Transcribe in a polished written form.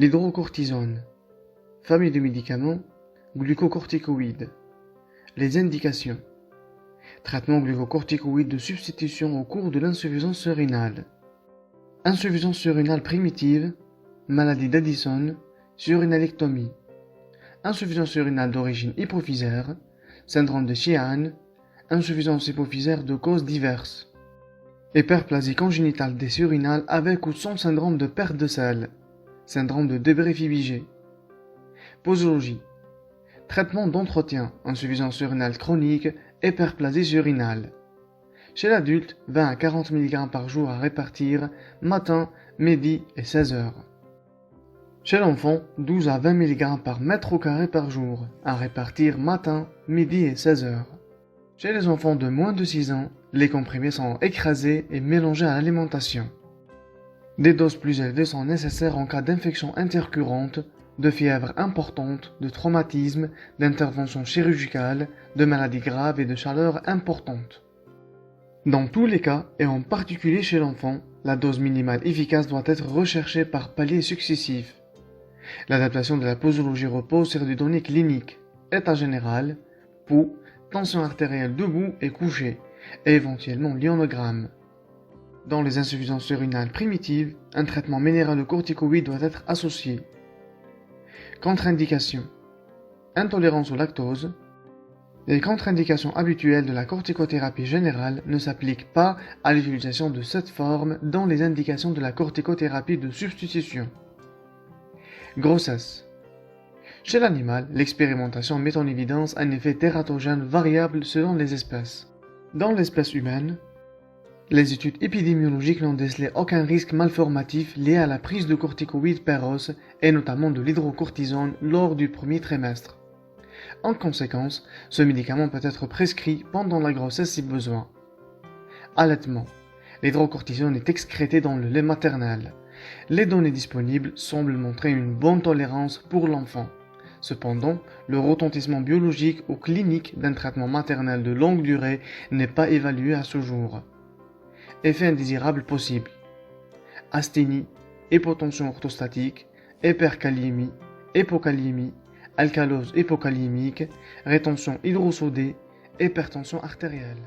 L'hydrocortisone. Famille de médicaments, glucocorticoïdes. Les indications. Traitement glucocorticoïde de substitution au cours de l'insuffisance rénale. Insuffisance rénale primitive, maladie d'Addison, surrénalectomie. Insuffisance rénale d'origine hypophysaire, syndrome de Sheehan, insuffisance hypophysaire de causes diverses. Hyperplasie congénitale des surrénales avec ou sans syndrome de perte de sel, syndrome de Debré-Fibigé. Posologie. Traitement d'entretien, insuffisance rénale chronique, hyperplasie surrénale. Chez l'adulte, 20 à 40 mg par jour à répartir, matin, midi et 16 heures. Chez l'enfant, 12 à 20 mg par mètre au carré par jour, à répartir matin, midi et 16 heures. Chez les enfants de moins de 6 ans, les comprimés sont écrasés et mélangés à l'alimentation. Des doses plus élevées sont nécessaires en cas d'infection intercurrente, de fièvre importante, de traumatisme, d'intervention chirurgicale, de maladies graves et de chaleur importante. Dans tous les cas, et en particulier chez l'enfant, la dose minimale efficace doit être recherchée par paliers successifs. L'adaptation de la posologie repose sur des données cliniques, état général, pouls, tension artérielle debout et couché, et éventuellement l'ionogramme. Dans les insuffisances rénales primitives, un traitement minéralocorticoïde doit être associé. Contre-indications. Intolérance au lactose. Les contre-indications habituelles de la corticothérapie générale ne s'appliquent pas à l'utilisation de cette forme dans les indications de la corticothérapie de substitution. Grossesse. Chez l'animal, l'expérimentation met en évidence un effet tératogène variable selon les espèces. Dans l'espèce humaine, les études épidémiologiques n'ont décelé aucun risque malformatif lié à la prise de corticoïdes péros et notamment de l'hydrocortisone lors du premier trimestre. En conséquence, ce médicament peut être prescrit pendant la grossesse si besoin. Allaitement. L'hydrocortisone est excrété dans le lait maternel. Les données disponibles semblent montrer une bonne tolérance pour l'enfant. Cependant, le retentissement biologique ou clinique d'un traitement maternel de longue durée n'est pas évalué à ce jour. Effets indésirables possibles. Asthénie, hypotension orthostatique, hyperkaliémie, hypokaliémie, alcalose hypocalémique, rétention hydrosodée, hypertension artérielle.